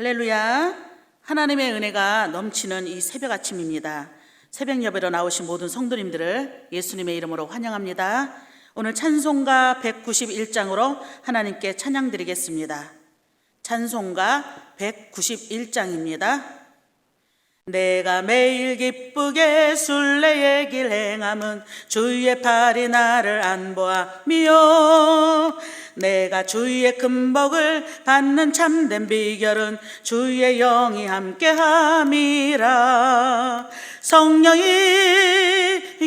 할렐루야. 하나님의 은혜가 넘치는 이 새벽 아침입니다. 새벽 예배로 나오신 모든 성도님들을 예수님의 이름으로 환영합니다. 오늘 찬송가 191장으로 하나님께 찬양 드리겠습니다. 찬송가 191장입니다. 내가 매일 기쁘게 순례의 길 행함은 주의 팔이 나를 안보함이요, 내가 주의 큰 복을 받는 참된 비결은 주의 영이 함께함이라. 성령이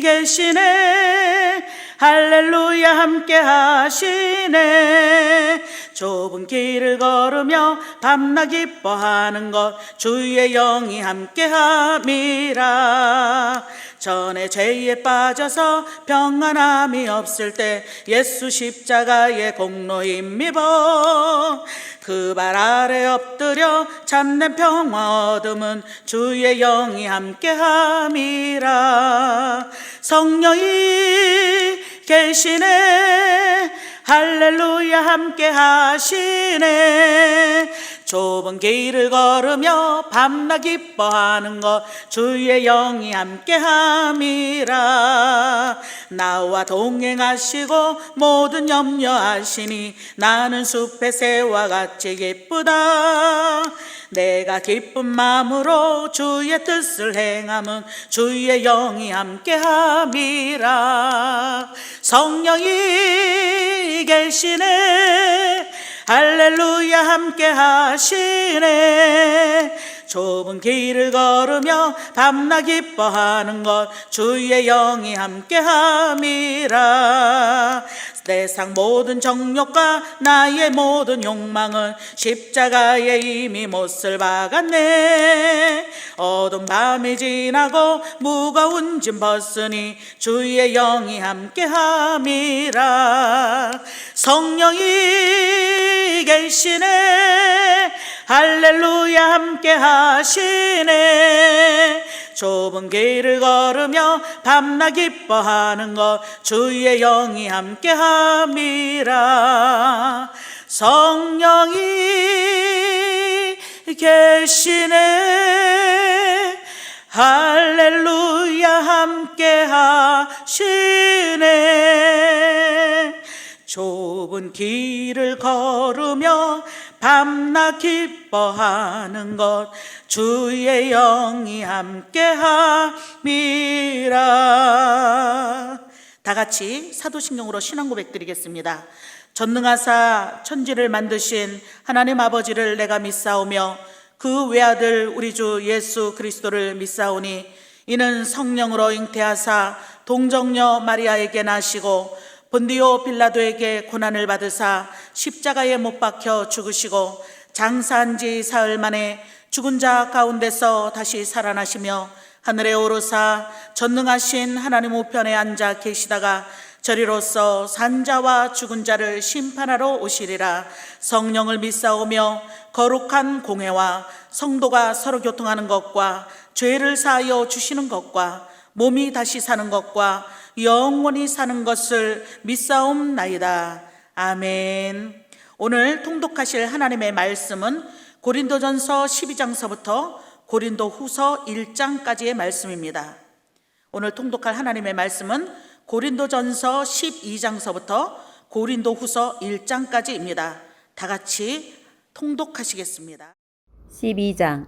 계시네, 할렐루야 함께 하시네. 좁은 길을 걸으며 밤낮 기뻐하는 것 주의 영이 함께함이라. 전에 죄에 빠져서 평안함이 없을 때 예수 십자가의 공로 힘입어 그 발 아래 엎드려 참된 평화 얻음은 주의 영이 함께함이라. 성령이 계시네, 할렐루야 함께 하시네. 좁은 길을 걸으며 밤낮 기뻐하는 것 주의 영이 함께함이라. 나와 동행하시고 모든 염려하시니 나는 숲의 새와 같이 기쁘다. 내가 기쁜 마음으로 주의 뜻을 행함은 주의 영이 함께함이라. 성령이 계시네, 할렐루야 함께 하시네. 좁은 길을 걸으며 밤낮 기뻐하는 것 주의 영이 함께함이라. 세상 모든 정욕과 나의 모든 욕망은 십자가에 이미 못을 박았네. 어두운 밤이 지나고 무거운 짐 벗으니 주의 영이 함께함이라. 성령이 계시네, 할렐루야 함께 하시네. 좁은 길을 걸으며 밤낮 기뻐하는 것 주의 영이 함께함이라. 성령이 계시네, 할렐루야 함께 하시네. 좁은 길을 걸으며 밤낮 기뻐하는 것 주의 영이 함께함이라. 다 같이 사도신경으로 신앙 고백 드리겠습니다. 전능하사 천지를 만드신 하나님 아버지를 내가 믿사오며 그 외아들 우리 주 예수 그리스도를 믿사오니 이는 성령으로 잉태하사 동정녀 마리아에게 나시고 본디오 빌라도에게 고난을 받으사 십자가에 못 박혀 죽으시고 장사한 지 사흘 만에 죽은 자 가운데서 다시 살아나시며 하늘에 오르사 전능하신 하나님 우편에 앉아 계시다가 저리로서 산 자와 죽은 자를 심판하러 오시리라. 성령을 믿사오며 거룩한 공회와 성도가 서로 교통하는 것과 죄를 사하여 주시는 것과 몸이 다시 사는 것과 영원히 사는 것을 믿사옵나이다. 아멘. 오늘 통독하실 하나님의 말씀은 고린도전서 12장서부터 고린도후서 1장까지의 말씀입니다. 오늘 통독할 하나님의 말씀은 고린도전서 12장서부터 고린도후서 1장까지입니다. 다 같이 통독하시겠습니다. 12장.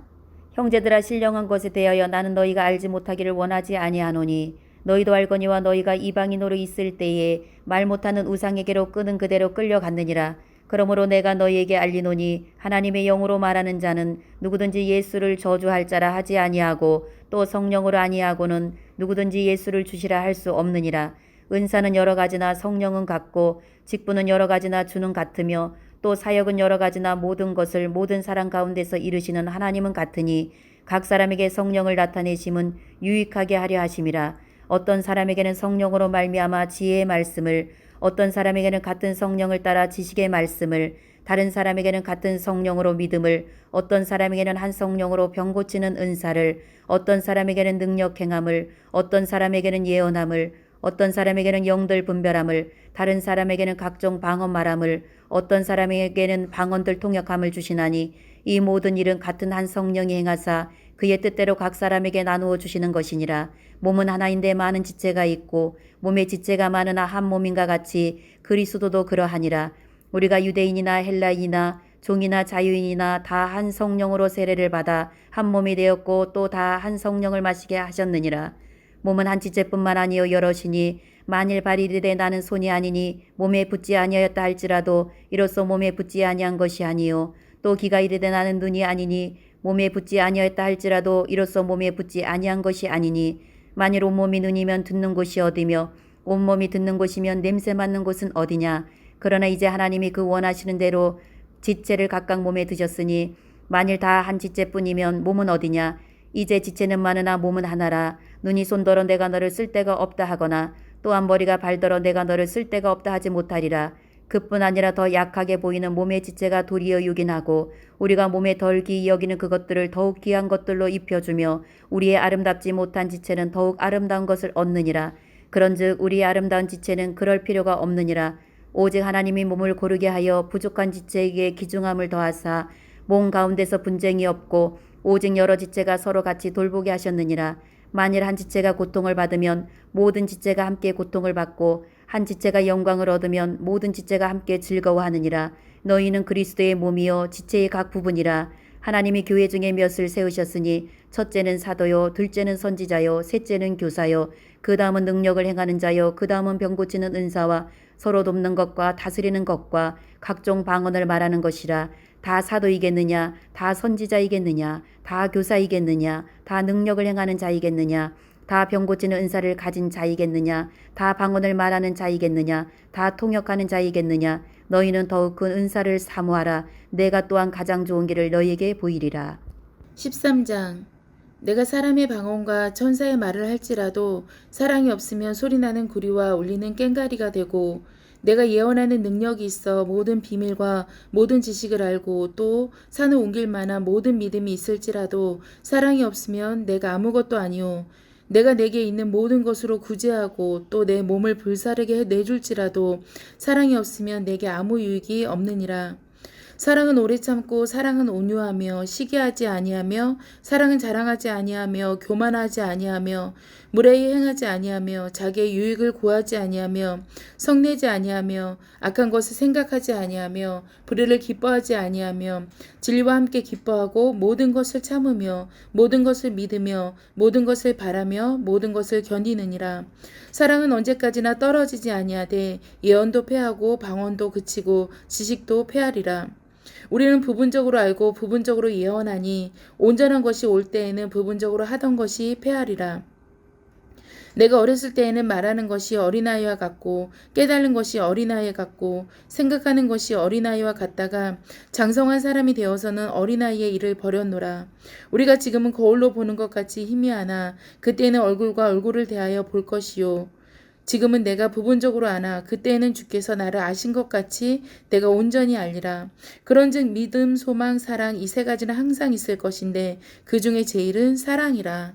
형제들아, 신령한 것에 대하여 나는 너희가 알지 못하기를 원하지 아니하노니 너희도 알거니와 너희가 이방인으로 있을 때에 말 못하는 우상에게로 끄는 그대로 끌려갔느니라. 그러므로 내가 너희에게 알리노니 하나님의 영으로 말하는 자는 누구든지 예수를 저주할 자라 하지 아니하고 또 성령으로 아니하고는 누구든지 예수를 주시라 할 수 없느니라. 은사는 여러 가지나 성령은 같고 직분은 여러 가지나 주는 같으며 또 사역은 여러 가지나 모든 것을 모든 사람 가운데서 이루시는 하나님은 같으니 각 사람에게 성령을 나타내심은 유익하게 하려 하심이라. 어떤 사람에게는 성령으로 말미암아 지혜의 말씀을, 어떤 사람에게는 같은 성령을 따라 지식의 말씀을, 다른 사람에게는 같은 성령으로 믿음을, 어떤 사람에게는 한 성령으로 병 고치는 은사를, 어떤 사람에게는 능력 행함을, 어떤 사람에게는 예언함을, 어떤 사람에게는 영들 분별함을, 다른 사람에게는 각종 방언 말함을, 어떤 사람에게는 방언들 통역함을 주시나니 이 모든 일은 같은 한 성령이 행하사 그의 뜻대로 각 사람에게 나누어 주시는 것이니라. 몸은 하나인데 많은 지체가 있고 몸의 지체가 많으나 한 몸인가 같이 그리스도도 그러하니라. 우리가 유대인이나 헬라인이나 종이나 자유인이나 다 한 성령으로 세례를 받아 한 몸이 되었고 또 다 한 성령을 마시게 하셨느니라. 몸은 한 지체뿐만 아니요 여럿이니 만일 발이 이르되 나는 손이 아니니 몸에 붙지 아니하였다 할지라도 이로써 몸에 붙지 아니한 것이 아니요 또 귀가 이르되 나는 눈이 아니니 몸에 붙지 아니하였다 할지라도 이로써 몸에 붙지 아니한 것이 아니니 만일 온몸이 눈이면 듣는 곳이 어디며 온몸이 듣는 곳이면 냄새 맡는 곳은 어디냐. 그러나 이제 하나님이 그 원하시는 대로 지체를 각각 몸에 드셨으니 만일 다 한 지체뿐이면 몸은 어디냐. 이제 지체는 많으나 몸은 하나라. 눈이 손더러 내가 너를 쓸 데가 없다 하거나 또한 머리가 발더러 내가 너를 쓸 데가 없다 하지 못하리라. 그뿐 아니라 더 약하게 보이는 몸의 지체가 도리어 유긴하고 우리가 몸에 덜 귀히 여기는 그것들을 더욱 귀한 것들로 입혀주며 우리의 아름답지 못한 지체는 더욱 아름다운 것을 얻느니라. 그런즉 우리의 아름다운 지체는 그럴 필요가 없느니라. 오직 하나님이 몸을 고르게 하여 부족한 지체에게 기중함을 더하사 몸 가운데서 분쟁이 없고 오직 여러 지체가 서로 같이 돌보게 하셨느니라. 만일 한 지체가 고통을 받으면 모든 지체가 함께 고통을 받고 한 지체가 영광을 얻으면 모든 지체가 함께 즐거워하느니라. 너희는 그리스도의 몸이요 지체의 각 부분이라. 하나님이 교회 중에 몇을 세우셨으니 첫째는 사도요 둘째는 선지자요 셋째는 교사요 그 다음은 능력을 행하는 자요 그 다음은 병 고치는 은사와 서로 돕는 것과 다스리는 것과 각종 방언을 말하는 것이라. 다 사도이겠느냐 다 선지자이겠느냐 다 교사이겠느냐 다 능력을 행하는 자이겠느냐 다 병 고치는 은사를 가진 자이겠느냐 다 방언을 말하는 자이겠느냐 다 통역하는 자이겠느냐. 너희는 더욱 그 은사를 사모하라. 내가 또한 가장 좋은 길을 너희에게 보이리라. 13장. 내가 사람의 방언과 천사의 말을 할지라도 사랑이 없으면 소리나는 구리와 울리는 꽹가리가 되고 내가 예언하는 능력이 있어 모든 비밀과 모든 지식을 알고 또 산을 옮길 만한 모든 믿음이 있을지라도 사랑이 없으면 내가 아무것도 아니오. 내가 내게 있는 모든 것으로 구제하고 또 내 몸을 불사르게 내줄지라도 사랑이 없으면 내게 아무 유익이 없느니라. 사랑은 오래 참고 사랑은 온유하며 시기하지 아니하며 사랑은 자랑하지 아니하며 교만하지 아니하며 무례히 행하지 아니하며 자기의 유익을 구하지 아니하며 성내지 아니하며 악한 것을 생각하지 아니하며 불의를 기뻐하지 아니하며 진리와 함께 기뻐하고 모든 것을 참으며 모든 것을 믿으며 모든 것을 바라며 모든 것을 견디느니라. 사랑은 언제까지나 떨어지지 아니하되 예언도 패하고 방언도 그치고 지식도 패하리라. 우리는 부분적으로 알고 부분적으로 예언하니 온전한 것이 올 때에는 부분적으로 하던 것이 패하리라. 내가 어렸을 때에는 말하는 것이 어린아이와 같고 깨달은 것이 어린아이 같고 생각하는 것이 어린아이와 같다가 장성한 사람이 되어서는 어린아이의 일을 버렸노라. 우리가 지금은 거울로 보는 것 같이 희미하나 그때는 얼굴과 얼굴을 대하여 볼 것이요. 지금은 내가 부분적으로 아나 그때에는 주께서 나를 아신 것 같이 내가 온전히 알리라. 그런즉 믿음, 소망, 사랑 이 세 가지는 항상 있을 것인데 그 중에 제일은 사랑이라.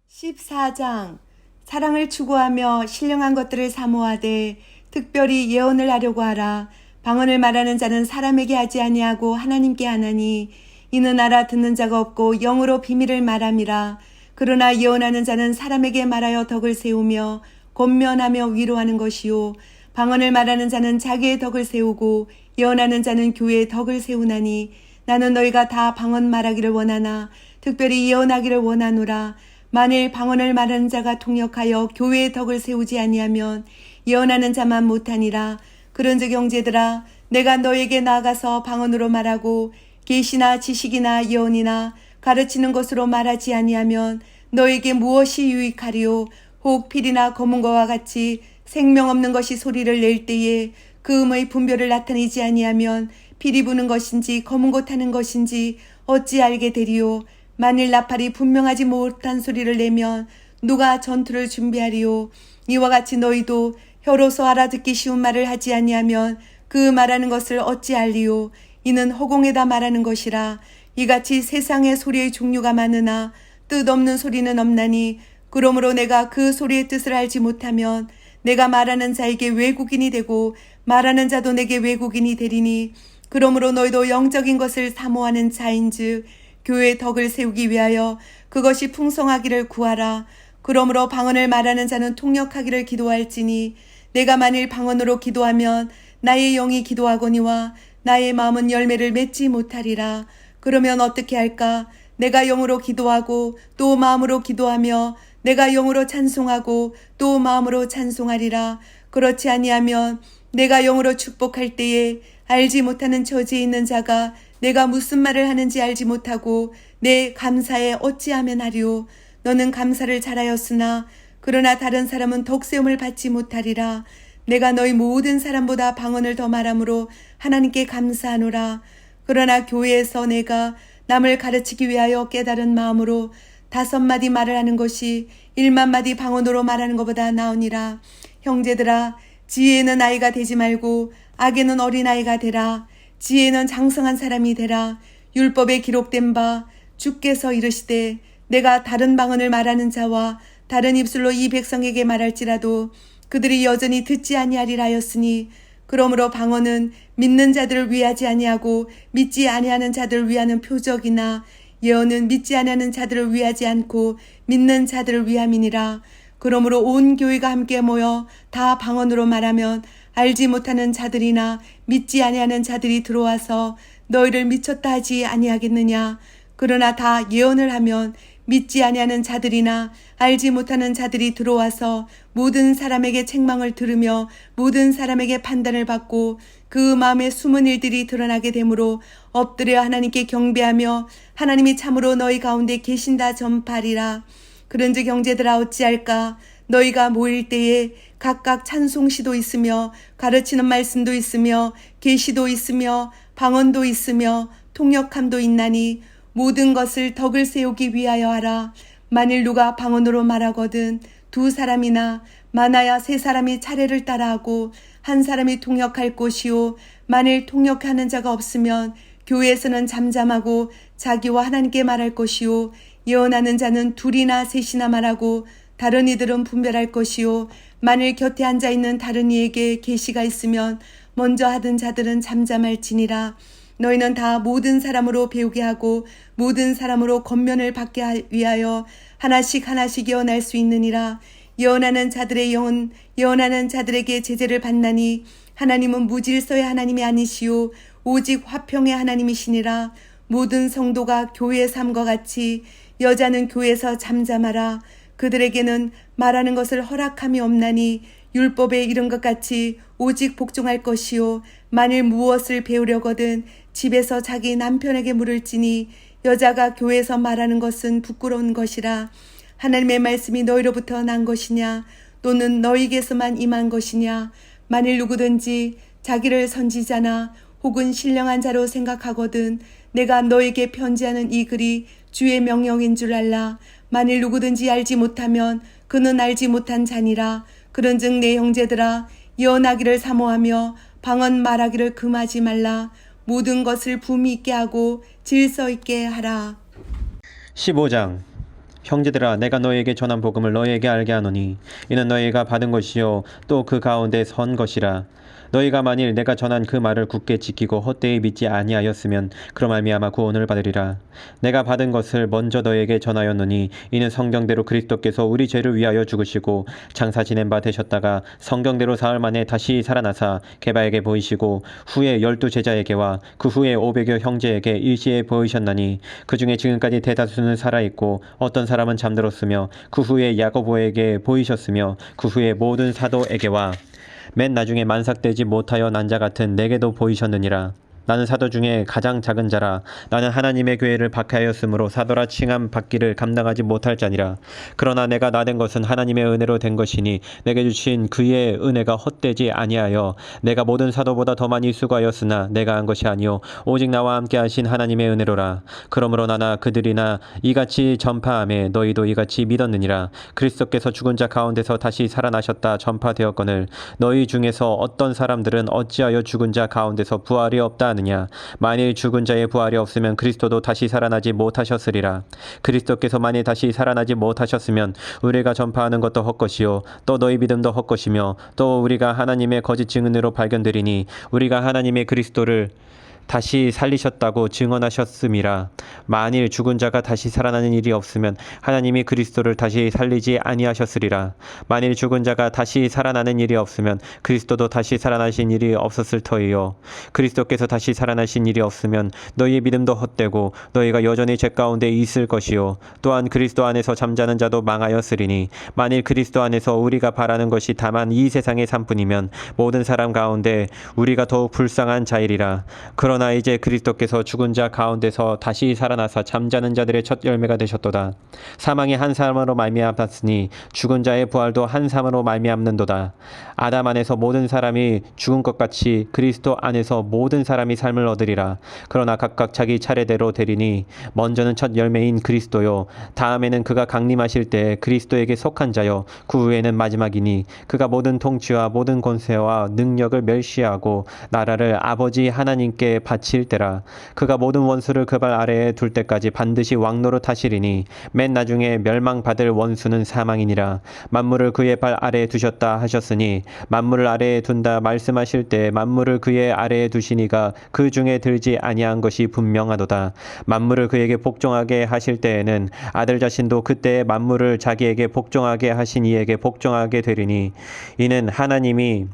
14장. 사랑을 추구하며 신령한 것들을 사모하되 특별히 예언을 하려고 하라. 방언을 말하는 자는 사람에게 하지 아니하고 하나님께 하나니 이는 알아듣는 자가 없고 영으로 비밀을 말함이라. 그러나 예언하는 자는 사람에게 말하여 덕을 세우며 권면하며 위로하는 것이요 방언을 말하는 자는 자기의 덕을 세우고 예언하는 자는 교회의 덕을 세우나니 나는 너희가 다 방언 말하기를 원하나 특별히 예언하기를 원하노라. 만일 방언을 말하는 자가 통역하여 교회의 덕을 세우지 아니하면 예언하는 자만 못하니라. 그런즉 형제들아 내가 너에게 나아가서 방언으로 말하고 계시나 지식이나 예언이나 가르치는 것으로 말하지 아니하면 너에게 무엇이 유익하리요. 혹 필이나 검은 거와 같이 생명 없는 것이 소리를 낼 때에 그 음의 분별을 나타내지 아니하면 필이 부는 것인지 검은 것 하는 것인지 어찌 알게 되리요. 만일 나팔이 분명하지 못한 소리를 내면 누가 전투를 준비하리요. 이와 같이 너희도 혀로서 알아듣기 쉬운 말을 하지 아니하면 그 말하는 것을 어찌 알리요. 이는 허공에다 말하는 것이라. 이같이 세상의 소리의 종류가 많으나 뜻없는 소리는 없나니 그러므로 내가 그 소리의 뜻을 알지 못하면 내가 말하는 자에게 외국인이 되고 말하는 자도 내게 외국인이 되리니 그러므로 너희도 영적인 것을 사모하는 자인즉 교회의 덕을 세우기 위하여 그것이 풍성하기를 구하라. 그러므로 방언을 말하는 자는 통역하기를 기도할지니 내가 만일 방언으로 기도하면 나의 영이 기도하거니와 나의 마음은 열매를 맺지 못하리라. 그러면 어떻게 할까? 내가 영으로 기도하고 또 마음으로 기도하며 내가 영으로 찬송하고 또 마음으로 찬송하리라. 그렇지 아니하면 내가 영으로 축복할 때에 알지 못하는 처지에 있는 자가 내가 무슨 말을 하는지 알지 못하고 내 감사에 어찌하면 하리오. 너는 감사를 잘하였으나 그러나 다른 사람은 덕세움을 받지 못하리라. 내가 너희 모든 사람보다 방언을 더 말함으로 하나님께 감사하노라. 그러나 교회에서 내가 남을 가르치기 위하여 깨달은 마음으로 5마디 말을 하는 것이 1만마디 방언으로 말하는 것보다 나으니라. 형제들아, 지혜는 아이가 되지 말고 악에는 어린아이가 되라. 지혜는 장성한 사람이 되라. 율법에 기록된 바 주께서 이르시되 내가 다른 방언을 말하는 자와 다른 입술로 이 백성에게 말할지라도 그들이 여전히 듣지 아니하리라 하였으니 그러므로 방언은 믿는 자들을 위하지 아니하고 믿지 아니하는 자들을 위하는 표적이나 예언은 믿지 아니하는 자들을 위하지 않고 믿는 자들을 위함이니라. 그러므로 온 교회가 함께 모여 다 방언으로 말하면 알지 못하는 자들이나 믿지 아니하는 자들이 들어와서 너희를 미쳤다 하지 아니하겠느냐. 그러나 다 예언을 하면 믿지 아니하는 자들이나 알지 못하는 자들이 들어와서 모든 사람에게 책망을 들으며 모든 사람에게 판단을 받고 그 마음에 숨은 일들이 드러나게 되므로 엎드려 하나님께 경배하며 하나님이 참으로 너희 가운데 계신다 전파리라. 그런즉 형제들아 어찌할까? 너희가 모일 때에 각각 찬송시도 있으며 가르치는 말씀도 있으며 계시도 있으며 방언도 있으며 통역함도 있나니 모든 것을 덕을 세우기 위하여 하라. 만일 누가 방언으로 말하거든 2사람이나 많아야 3사람이 차례를 따라하고 1사람이 통역할 것이요 만일 통역하는 자가 없으면 교회에서는 잠잠하고 자기와 하나님께 말할 것이요 예언하는 자는 2이나 3이나 말하고 다른 이들은 분별할 것이요 만일 곁에 앉아있는 다른 이에게 계시가 있으면 먼저 하던 자들은 잠잠할지니라. 너희는 다 모든 사람으로 배우게 하고 모든 사람으로 권면을 받게 위하여 하나씩 예언할 수 있느니라. 예언하는 자들의 영은 예언하는 자들에게 제재를 받나니 하나님은 무질서의 하나님이 아니시오 오직 화평의 하나님이시니라. 모든 성도가 교회의 삶과 같이 여자는 교회에서 잠잠하라. 그들에게는 말하는 것을 허락함이 없나니 율법에 이른 것 같이 오직 복종할 것이요 만일 무엇을 배우려거든 집에서 자기 남편에게 물을지니 여자가 교회에서 말하는 것은 부끄러운 것이라. 하나님의 말씀이 너희로부터 난 것이냐 또는 너희에게서만 임한 것이냐. 만일 누구든지 자기를 선지자나 혹은 신령한 자로 생각하거든 내가 너에게 편지하는 이 글이 주의 명령인 줄 알라. 만일 누구든지 알지 못하면 그는 알지 못한 자니라. 그런즉 내 형제들아 예언하기를 사모하며 방언 말하기를 금하지 말라. 모든 것을 품위 있게 하고 질서 있게 하라. 15장 형제들아 내가 너희에게 전한 복음을 너희에게 알게 하노니 이는 너희가 받은 것이요 또 그 가운데 선 것이라. 너희가 만일 내가 전한 그 말을 굳게 지키고 헛되이 믿지 아니하였으면 그로 말미암아 구원을 받으리라. 내가 받은 것을 먼저 너희에게 전하였노니 이는 성경대로 그리스도께서 우리 죄를 위하여 죽으시고 장사 지낸 바 되셨다가 성경대로 사흘 만에 다시 살아나사 게바에게 보이시고 후에 12제자에게와 그 후에 500여 형제에게 일시에 보이셨나니 그 중에 지금까지 대다수는 살아있고 어떤 사람은 잠들었으며 그 후에 야고보에게 보이셨으며 그 후에 모든 사도에게와 맨 나중에 만삭되지 못하여 난 자 같은 내게도 보이셨느니라. 나는 사도 중에 가장 작은 자라. 나는 하나님의 교회를 박해하였으므로 사도라 칭함 받기를 감당하지 못할 자니라. 그러나 내가 나된 것은 하나님의 은혜로 된 것이니 내게 주신 그의 은혜가 헛되지 아니하여 내가 모든 사도보다 더 많이 수고하였으나 내가 한 것이 아니요 오직 나와 함께 하신 하나님의 은혜로라. 그러므로 나나 그들이나 이같이 전파하매 너희도 이같이 믿었느니라. 그리스도께서 죽은 자 가운데서 다시 살아나셨다 전파되었거늘 너희 중에서 어떤 사람들은 어찌하여 죽은 자 가운데서 부활이 없다 하느냐. 아니하느냐. 만일 죽은 자의 부활이 없으면 그리스도도 다시 살아나지 못하셨으리라. 그리스도께서 만일 다시 살아나지 못하셨으면 우리가 전파하는 것도 헛것이요 또 너희 믿음도 헛것이며 또 우리가 하나님의 거짓 증인으로 발견되리니 우리가 하나님의 그리스도를 다시 살리셨다고 증언하셨음이라. 만일 죽은 자가 다시 살아나는 일이 없으면 하나님이 그리스도를 다시 살리지 아니하셨으리라. 만일 죽은 자가 다시 살아나는 일이 없으면 그리스도도 다시 살아나신 일이 없었을 터이요. 그리스도께서 다시 살아나신 일이 없으면 너희의 믿음도 헛되고 너희가 여전히 죄 가운데 있을 것이요 또한 그리스도 안에서 잠자는 자도 망하였으리니 만일 그리스도 안에서 우리가 바라는 것이 다만 이 세상의 삶뿐이면 모든 사람 가운데 우리가 더욱 불쌍한 자이리라. 그러나 이제 그리스도께서 죽은 자 가운데서 다시 살아나사 잠자는 자들의 첫 열매가 되셨도다. 사망이 한 사람으로 말미암았으니 죽은 자의 부활도 한 사람으로 말미암는도다. 아담 안에서 모든 사람이 죽은 것 같이 그리스도 안에서 모든 사람이 삶을 얻으리라. 그러나 각각 자기 차례대로 되리니 먼저는 첫 열매인 그리스도요 다음에는 그가 강림하실 때 그리스도에게 속한 자요 그 후에는 마지막이니 그가 모든 통치와 모든 권세와 능력을 멸시하고 나라를 아버지 하나님께 바칠 때라. 그가 모든 원수를 그 발 아래에 둘 때까지 반드시 왕노릇 하시리니 맨 나중에 멸망받을 원수는 사망이니라. 만물을 그의 발 아래에 두셨다 하셨으니 만물을 아래에 둔다 말씀하실 때 만물을 그의 아래에 두시니가 그 중에 들지 아니한 것이 분명하도다. 만물을 그에게 복종하게 하실 때에는 아들 자신도 그때의 만물을 자기에게 복종하게 하신 이에게 복종하게 되리니 이는 하나님이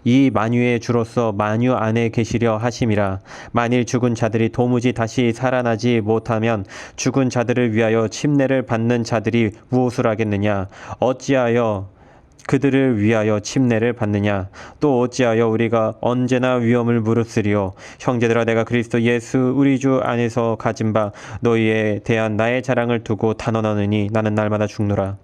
이 만유의 주로서 만유 안에 계시려 하심이라. 만일 죽은 자들이 도무지 다시 살아나지 못하면 죽은 자들을 위하여 침례를 받는 자들이 무엇을 하겠느냐. 어찌하여 그들을 위하여 침례를 받느냐. 또 어찌하여 우리가 언제나 위험을 무릅쓰리요. 형제들아 내가 그리스도 예수 우리 주 안에서 가진 바 너희에 대한 나의 자랑을 두고 단언하느니 나는 날마다 죽노라.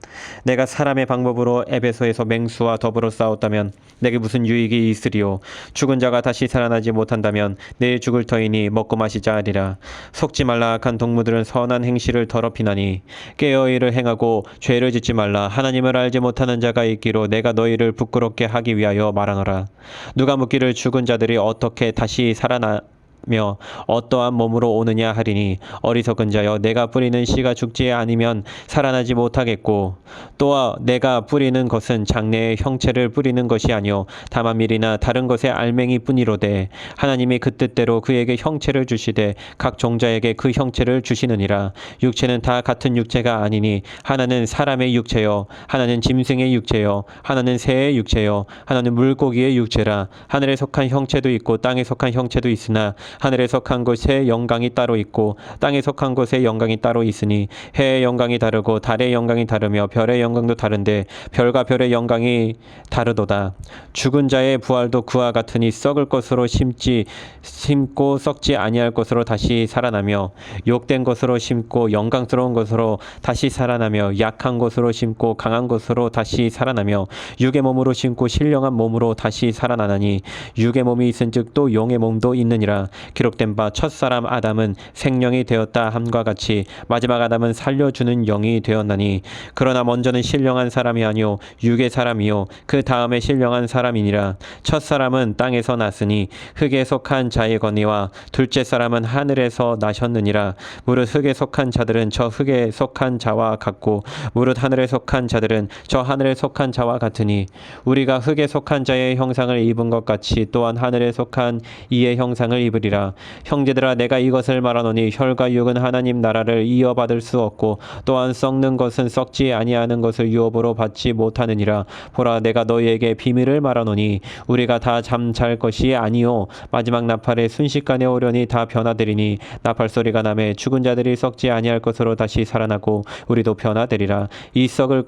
내가 사람의 방법으로 에베소에서 맹수와 더불어 싸웠다면 내게 무슨 유익이 있으리요. 죽은 자가 다시 살아나지 못한다면 내일 죽을 터이니 먹고 마시자 하리라. 속지 말라. 악한 동무들은 선한 행실을 더럽히나니 깨어 이를 행하고 죄를 짓지 말라. 하나님을 알지 못하는 자가 있기로 내가 너희를 부끄럽게 하기 위하여 말하노라. 누가 묻기를 죽은 자들이 어떻게 다시 살아나며 어떠한 몸으로 오느냐 하리니 어리석은 자여 내가 뿌리는 씨가 죽지 아니면 살아나지 못하겠고 또 내가 뿌리는 것은 장래의 형체를 뿌리는 것이 아니요 다만 밀이나 다른 것의 알맹이 뿐이로되 하나님이 그 뜻대로 그에게 형체를 주시되 각 종자에게 그 형체를 주시느니라. 육체는 다 같은 육체가 아니니 하나는 사람의 육체요 하나는 짐승의 육체요 하나는 새의 육체요 하나는 물고기의 육체라. 하늘에 속한 형체도 있고 땅에 속한 형체도 있으나 하늘에 속한 것의 영광이 따로 있고 땅에 속한 것의 영광이 따로 있으니 해의 영광이 다르고 달의 영광이 다르며 별의 영광도 다른데 별과 별의 영광이 다르도다. 죽은 자의 부활도 그와 같으니 썩을 것으로 심고 썩지 아니할 것으로 다시 살아나며 욕된 것으로 심고 영광스러운 것으로 다시 살아나며 약한 것으로 심고 강한 것으로 다시 살아나며 육의 몸으로 심고 신령한 몸으로 다시 살아나나니 육의 몸이 있은즉 또 영의 몸도 있느니라. 기록된 바 첫사람 아담은 생명이 되었다 함과 같이 마지막 아담은 살려주는 영이 되었나니 그러나 먼저는 신령한 사람이 아니요 육의 사람이요 그 다음에 신령한 사람이니라. 첫사람은 땅에서 났으니 흙에 속한 자의 거니와 둘째 사람은 하늘에서 나셨느니라. 무릇 흙에 속한 자들은 저 흙에 속한 자와 같고 무릇 하늘에 속한 자들은 저 하늘에 속한 자와 같으니 우리가 흙에 속한 자의 형상을 입은 것 같이 또한 하늘에 속한 이의 형상을 입으리라. 형제들아 내가 이것을 말하노니 혈과 육은 하나님 나라를 이어받을 수 없고 또한 썩는 것은 썩지 아니하는 것을 유업으로 받지 못하느니라. 보라 내가 너희에게 비밀을 말하노니 우리가 다 잠잘 것이 아니요 마지막 나팔에 순식간에 오려니 다 변화되리니 나팔 소리가 나매 죽은 자들이 썩지 아니할 것으로 다시 살아나고 우리도 변화되리라. 이 썩을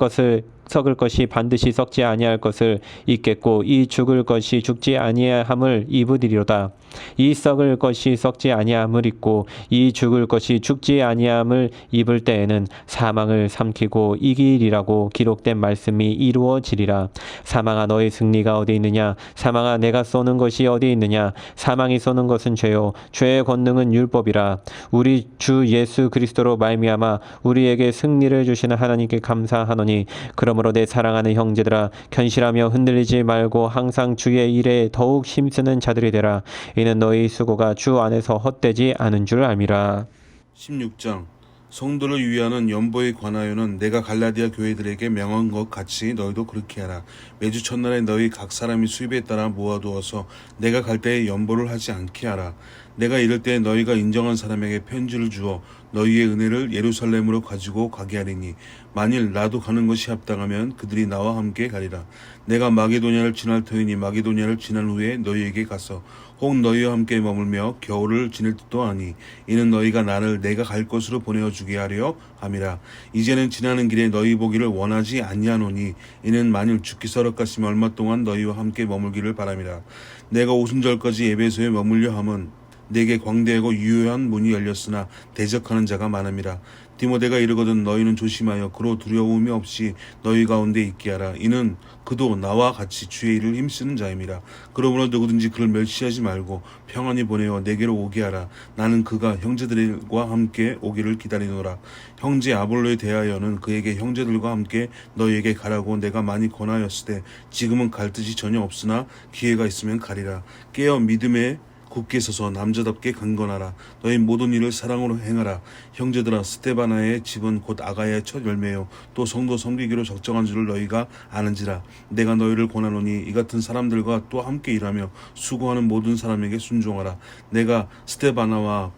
것이 반드시 썩지 아니할 것을 입겠고 이 죽을 것이 죽지 아니함을 입으리로다. 이 썩을 것이 썩지 아니함을 입고 이 죽을 것이 죽지 아니함을 입을 때에는 사망을 삼키고 이기리라고 기록된 말씀이 이루어지리라. 사망아 너의 승리가 어디 있느냐. 사망아 내가 쏘는 것이 어디 있느냐. 사망이 쏘는 것은 죄요 죄의 권능은 율법이라. 우리 주 예수 그리스도로 말미암아 우리에게 승리를 주시는 하나님께 감사하노니 그러므로 그러므로 내 사랑하는 형제들아 견실하며 흔들리지 말고 항상 주의 일에 더욱 힘쓰는 자들이 되라. 이는 너희 수고가 주 안에서 헛되지 않은 줄 알미라. 16장 성도를 위하는 연보에 관하여는 내가 갈라디아 교회들에게 명한 것 같이 너희도 그렇게 하라. 매주 첫날에 너희 각 사람이 수입에 따라 모아두어서 내가 갈 때에 연보를 하지 않게 하라. 내가 이럴 때 너희가 인정한 사람에게 편지를 주어 너희의 은혜를 예루살렘으로 가지고 가게 하리니 만일 나도 가는 것이 합당하면 그들이 나와 함께 가리라. 내가 마게도냐를 지날 터이니 마게도냐를 지난 후에 너희에게 가서 혹 너희와 함께 머물며 겨울을 지낼 뜻도 아니 이는 너희가 나를 내가 갈 곳으로 보내어 주게 하려 함이라. 이제는 지나는 길에 너희 보기를 원하지 아니하노니 이는 만일 주께서 허락하시면 얼마 동안 너희와 함께 머물기를 바람이라. 내가 오순절까지 에베소에 머물려 함은 내게 광대하고 유효한 문이 열렸으나 대적하는 자가 많음이라. 디모데가 이르거든 너희는 조심하여 그로 두려움이 없이 너희 가운데 있게 하라. 이는 그도 나와 같이 주의 일을 힘쓰는 자임이라. 그러므로 누구든지 그를 멸시하지 말고 평안히 보내어 내게로 오게 하라. 나는 그가 형제들과 함께 오기를 기다리노라. 형제 아볼로에 대하여는 그에게 형제들과 함께 너희에게 가라고 내가 많이 권하였으되 지금은 갈 뜻이 전혀 없으나 기회가 있으면 가리라. 깨어 믿음에 굳게 서서 남자답게 강건하라. 너희 모든 일을 사랑으로 행하라. 형제들아 스테바나의 집은 곧 아가야의 첫 열매요 또 성도 섬기기로 적정한 줄을 너희가 아는지라. 내가 너희를 권하노니 이 같은 사람들과 또 함께 일하며 수고하는 모든 사람에게 순종하라. 내가 스테바나와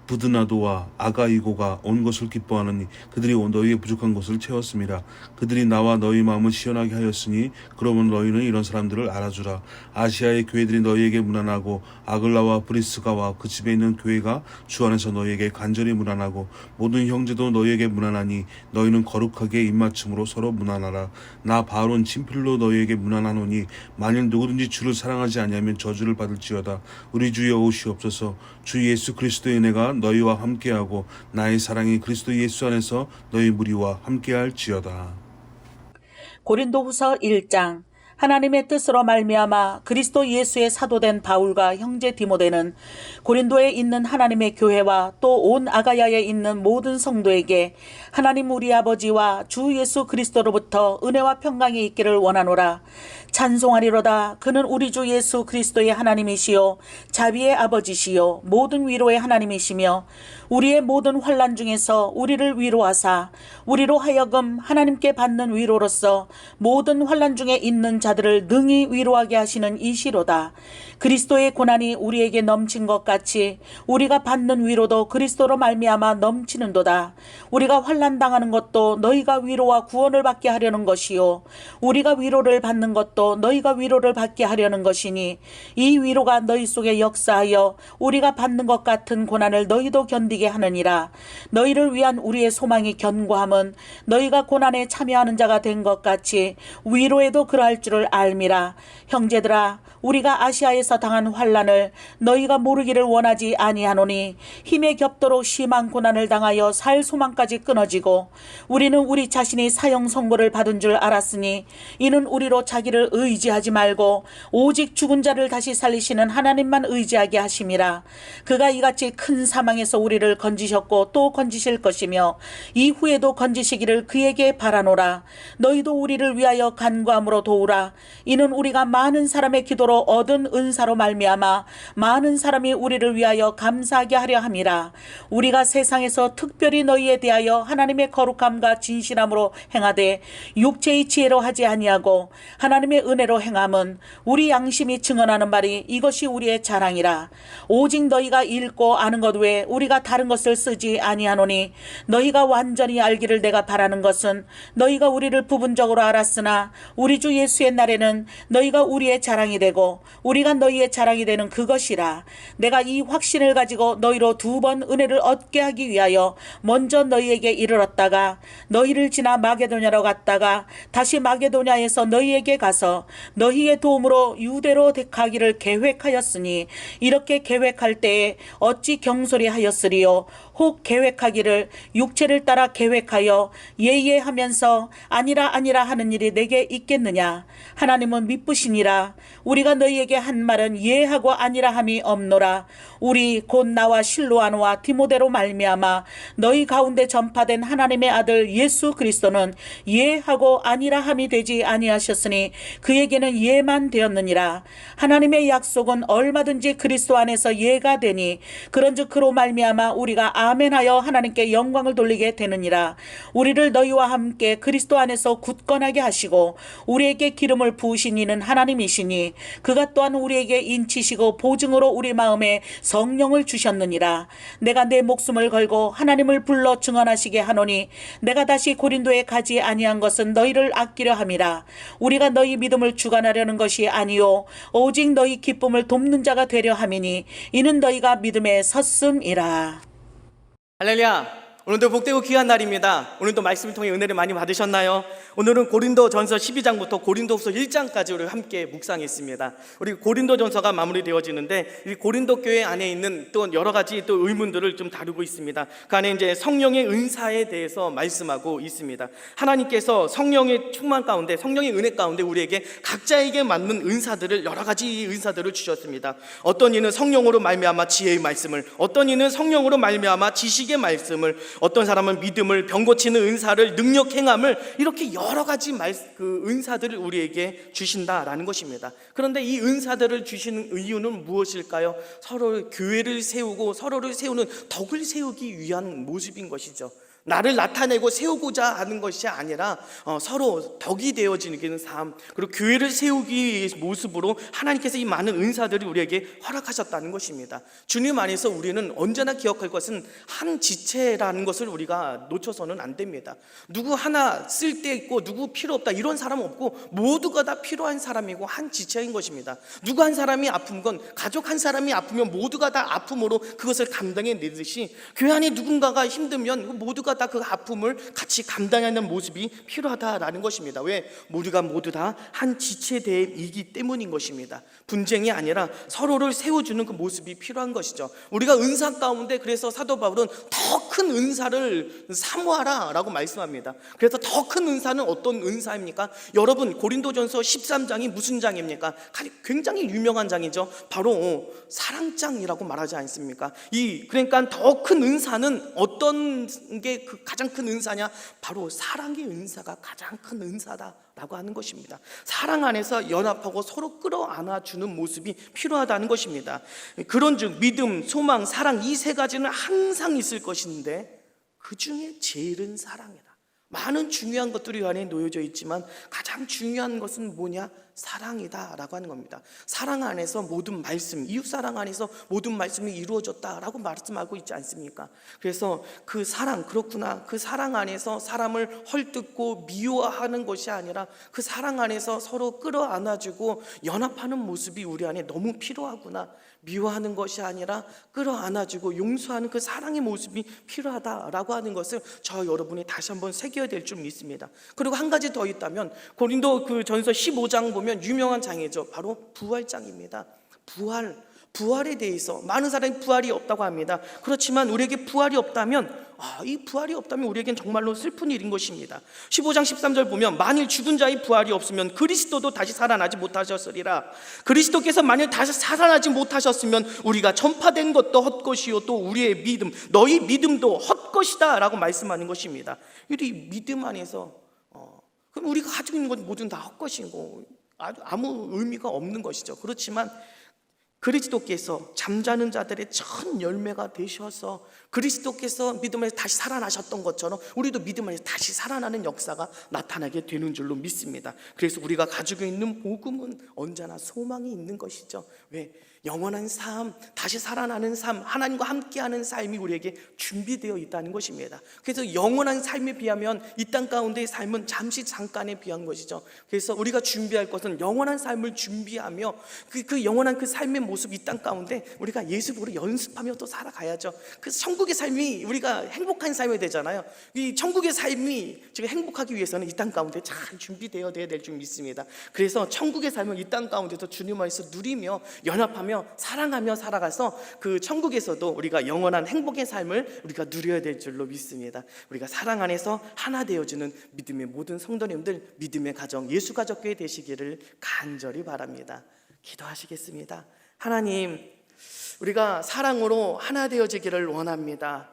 부드나도와 아가이고가 온 것을 기뻐하느니 그들이 너희의 부족한 것을 채웠습니다. 그들이 나와 너희 마음을 시원하게 하였으니 그러면 너희는 이런 사람들을 알아주라. 아시아의 교회들이 너희에게 문안하고 아글라와 브리스가와 그 집에 있는 교회가 주 안에서 너희에게 간절히 문안하고 모든 형제도 너희에게 문안하니 너희는 거룩하게 입맞춤으로 서로 문안하라. 나 바울은 친필로 너희에게 문안하노니 만일 누구든지 주를 사랑하지 아니하면 저주를 받을지어다. 우리 주 여호시옵소서. 주 예수 그리스도의 은혜가 너희와 함께하고 나의 사랑이 그리스도 예수 안에서 너희 무리와 함께할지어다. 고린도후서 1장 하나님의 뜻으로 말미암아 그리스도 예수의 사도된 바울과 형제 디모데는 고린도에 있는 하나님의 교회와 또 온 아가야에 있는 모든 성도에게 하나님 우리 아버지와 주 예수 그리스도로부터 은혜와 평강이 있기를 원하노라. 찬송하리로다. 그는 우리 주 예수 그리스도의 하나님이시요 자비의 아버지시요 모든 위로의 하나님이시며 우리의 모든 환난 중에서 우리를 위로하사 우리로 하여금 하나님께 받는 위로로서 모든 환난 중에 있는 자들을 능히 위로하게 하시는 이시로다. 그리스도의 고난이 우리에게 넘친 것 같이 우리가 받는 위로도 그리스도로 말미암아 넘치는도다. 우리가 환난 당하는 것도 너희가 위로와 구원을 받게 하려는 것이요 우리가 위로를 받는 것도 너희가 위로를 받게 하려는 것이니 이 위로가 너희 속에 역사하여 우리가 받는 것 같은 고난을 너희도 견디게 하느니라. 너희를 위한 우리의 소망이 견고함은 너희가 고난에 참여하는 자가 된 것 같이 위로에도 그러할 줄을 알미라. 형제들아 우리가 아시아에서 당한 환난을 너희가 모르기를 원하지 아니하노니 힘에 겹도록 심한 고난을 당하여 살 소망까지 끊어지고 우리는 우리 자신이 사형 선고를 받은 줄 알았으니 이는 우리로 자기를 의지하지 말고 오직 죽은 자를 다시 살리시는 하나님만 의지하게 하심이라. 그가 이같이 큰 사망에서 우리를 건지셨고 또 건지실 것이며 이후에도 건지시기를 그에게 바라노라. 너희도 우리를 위하여 간구함으로 도우라. 이는 우리가 많은 사람의 기도로 얻은 은사로 말미암아 많은 사람이 우리를 위하여 감사하게 하려 함이라. 우리가 세상에서 특별히 너희에 대하여 하나님의 거룩함과 진실함으로 행하되 육체의 지혜로 하지 아니하고 하나님의 은혜로 행함은 우리 양심이 증언하는 말이 이것이 우리의 자랑이라. 오직 너희가 읽고 아는 것 외에 우리가 다른 것을 쓰지 아니하노니 너희가 완전히 알기를 내가 바라는 것은 너희가 우리를 부분적으로 알았으나 우리 주 예수의 날에는 너희가 우리의 자랑이 되고 우리가 너희의 자랑이 되는 그것이라. 내가 이 확신을 가지고 너희로 2번 은혜를 얻게 하기 위하여 먼저 너희에게 이르렀다가 너희를 지나 마게도냐로 갔다가 다시 마게도냐에서 너희에게 가서 하나님께서 너희의 도움으로 유대로 가기를 계획하였으니 이렇게 계획할 때에 어찌 경솔히 하였으리요. 혹 계획하기를 육체를 따라 계획하여 예예하면서 아니라 아니라 하는 일이 내게 있겠느냐. 하나님은 미쁘시니라. 우리가 너희에게 한 말은 예하고 아니라 함이 없노라. 우리 곧 나와 실로아노와 디모데로 말미암아 너희 가운데 전파된 하나님의 아들 예수 그리스도는 예하고 아니라 함이 되지 아니하셨으니 그에게는 예만 되었느니라. 하나님의 약속은 얼마든지 그리스도 안에서 예가 되니 그런즉 그로 말미암아 우리가 아멘하여 하나님께 영광을 돌리게 되느니라. 우리를 너희와 함께 그리스도 안에서 굳건하게 하시고 우리에게 기름을 부으신 이는 하나님이시니 그가 또한 우리에게 인치시고 보증으로 우리 마음에 성령을 주셨느니라. 내가 내 목숨을 걸고 하나님을 불러 증언하시게 하노니 내가 다시 고린도에 가지 아니한 것은 너희를 아끼려 함이라. 우리가 너희 믿음을 주관하려는 것이 아니요 오직 너희 기쁨을 돕는 자가 되려 함이니 이는 너희가 믿음에 섰음이라. 할렐루야! 오늘도 복되고 귀한 날입니다. 오늘도 말씀을 통해 은혜를 많이 받으셨나요? 오늘은 고린도전서 12장부터 고린도후서 1장까지 우리 함께 묵상했습니다. 우리 고린도전서가 마무리되어지는데 이 고린도 교회 안에 있는 또 여러 가지 또 의문들을 좀 다루고 있습니다. 그 안에 이제 성령의 은사에 대해서 말씀하고 있습니다. 하나님께서 성령의 충만 가운데, 성령의 은혜 가운데 우리에게 각자에게 맞는 은사들을, 여러 가지 은사들을 주셨습니다. 어떤 이는 성령으로 말미암아 지혜의 말씀을, 어떤 이는 성령으로 말미암아 지식의 말씀을, 어떤 사람은 믿음을, 병 고치는 은사를, 능력 행함을, 이렇게 여러 가지 그 은사들을 우리에게 주신다라는 것입니다. 그런데 이 은사들을 주시는 이유는 무엇일까요? 서로 교회를 세우고 서로를 세우는 덕을 세우기 위한 모습인 것이죠. 나를 나타내고 세우고자 하는 것이 아니라 서로 덕이 되어지는 삶, 그리고 교회를 세우기 위해 모습으로 하나님께서 이 많은 은사들을 우리에게 허락하셨다는 것입니다. 주님 안에서 우리는 언제나 기억할 것은 한 지체라는 것을 우리가 놓쳐서는 안 됩니다. 누구 하나 쓸데있고 누구 필요 없다 이런 사람 없고 모두가 다 필요한 사람이고 한 지체인 것입니다. 누구 한 사람이 아픈 건, 가족 한 사람이 아프면 모두가 다 아픔으로 그것을 감당해내듯이 교회 안에 누군가가 힘들면 모두가 다 그 아픔을 같이 감당하는 모습이 필요하다라는 것입니다. 왜? 우리가 모두 다 한 지체대이기 때문인 것입니다. 분쟁이 아니라 서로를 세워주는 그 모습이 필요한 것이죠. 우리가 은사 가운데, 그래서 사도 바울은 더 큰 은사를 사모하라 라고 말씀합니다. 그래서 더 큰 은사는 어떤 은사입니까? 여러분, 고린도전서 13장이 무슨 장입니까? 굉장히 유명한 장이죠. 바로 사랑장이라고 말하지 않습니까? 그러니까 더 큰 은사는 어떤 게 가장 큰 은사냐? 바로 사랑의 은사가 가장 큰 은사다라고 하는 것입니다. 사랑 안에서 연합하고 서로 끌어안아주는 모습이 필요하다는 것입니다. 그런즉 믿음, 소망, 사랑, 이 세 가지는 항상 있을 것인데 그 중에 제일은 사랑이다. 많은 중요한 것들이 이 안에 놓여져 있지만 가장 중요한 것은 뭐냐? 사랑이다라고 하는 겁니다. 사랑 안에서 모든 말씀, 이웃사랑 안에서 모든 말씀이 이루어졌다라고 말씀하고 있지 않습니까? 그래서 그 사랑, 그렇구나, 그 사랑 안에서 사람을 헐뜯고 미워하는 것이 아니라 그 사랑 안에서 서로 끌어안아주고 연합하는 모습이 우리 안에 너무 필요하구나. 미워하는 것이 아니라 끌어안아주고 용서하는 그 사랑의 모습이 필요하다라고 하는 것을 저 여러분이 다시 한번 새겨야 될 줄 믿습니다. 그리고 한 가지 더 있다면 고린도 그 전서 15장 보면 유명한 장이죠. 바로 부활장입니다. 부활에 대해서 많은 사람이 부활이 없다고 합니다. 그렇지만 우리에게 부활이 없다면 이 부활이 없다면 우리에겐 정말로 슬픈 일인 것입니다. 15장 13절 보면 만일 죽은 자의 부활이 없으면 그리스도도 다시 살아나지 못하셨으리라. 그리스도께서 만일 다시 살아나지 못하셨으면 우리가 전파된 것도 헛것이요 또 우리의 믿음, 너희 믿음도 헛것이다 라고 말씀하는 것입니다. 이 믿음 안에서 그럼 우리가 가지고 있는 건 모든 다 헛것이고 아무 의미가 없는 것이죠. 그렇지만 그리스도께서 잠자는 자들의 첫 열매가 되셔서 그리스도께서 믿음 안에서 다시 살아나셨던 것처럼 우리도 믿음 안에서 다시 살아나는 역사가 나타나게 되는 줄로 믿습니다. 그래서 우리가 가지고 있는 복음은 언제나 소망이 있는 것이죠. 왜? 영원한 삶, 다시 살아나는 삶, 하나님과 함께하는 삶이 우리에게 준비되어 있다는 것입니다. 그래서 영원한 삶에 비하면 이 땅 가운데의 삶은 잠시 잠깐에 비한 것이죠. 그래서 우리가 준비할 것은 영원한 삶을 준비하며 그 영원한 그 삶의 모습, 이 땅 가운데 우리가 예수로 연습하며 또 살아가야죠. 그래서 천국의 삶이 우리가 행복한 삶이 되잖아요. 이 천국의 삶이 지금 행복하기 위해서는 이 땅 가운데 잘 준비되어야 될 줄 믿습니다. 그래서 천국의 삶을 이 땅 가운데서 주님 안에서 누리며 연합하며 사랑하며 살아가서 그 천국에서도 우리가 영원한 행복의 삶을 우리가 누려야 될 줄로 믿습니다. 우리가 사랑 안에서 하나 되어주는 믿음의 모든 성도님들, 믿음의 가정, 예수 가족교회 되시기를 간절히 바랍니다. 기도하시겠습니다. 하나님, 우리가 사랑으로 하나 되어지기를 원합니다.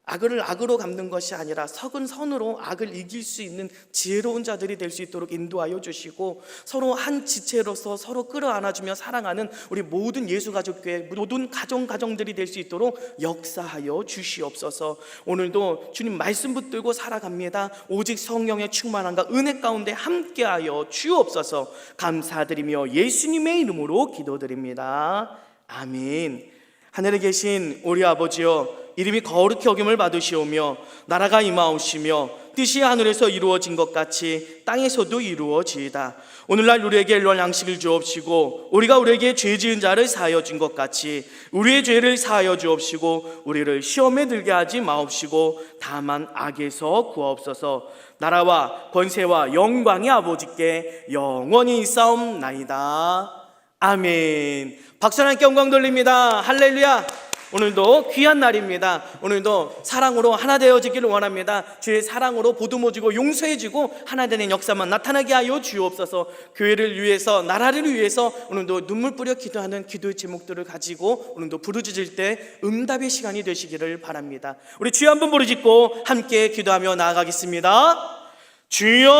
악을 악으로 갚는 것이 아니라 선은 선으로 악을 이길 수 있는 지혜로운 자들이 될 수 있도록 인도하여 주시고, 서로 한 지체로서 서로 끌어안아주며 사랑하는 우리 모든 예수가족교회 모든 가정들이 될 수 있도록 역사하여 주시옵소서. 오늘도 주님 말씀 붙들고 살아갑니다. 오직 성령의 충만함과 은혜 가운데 함께하여 주옵소서. 감사드리며 예수님의 이름으로 기도드립니다. 아멘. 하늘에 계신 우리 아버지여, 이름이 거룩히 여김을 받으시오며 나라가 임하옵시며 뜻이 하늘에서 이루어진 것 같이 땅에서도 이루어지이다. 오늘날 우리에게 일용할 양식을 주옵시고, 우리가 우리에게 죄 지은 자를 사하여 준 것 같이 우리의 죄를 사하여 주옵시고, 우리를 시험에 들게 하지 마옵시고 다만 악에서 구하옵소서. 나라와 권세와 영광이 아버지께 영원히 있사옵나이다. 아멘. 박수 하나님께 영광 돌립니다. 할렐루야. 오늘도 귀한 날입니다. 오늘도 사랑으로 하나 되어지기를 원합니다. 주의 사랑으로 보듬어주고 용서해주고 하나 되는 역사만 나타나게 하여 주옵소서. 교회를 위해서, 나라를 위해서 오늘도 눈물 뿌려 기도하는 기도의 제목들을 가지고 오늘도 부르짖을 때 응답의 시간이 되시기를 바랍니다. 우리 주여 한번 부르짖고 함께 기도하며 나아가겠습니다. 주여!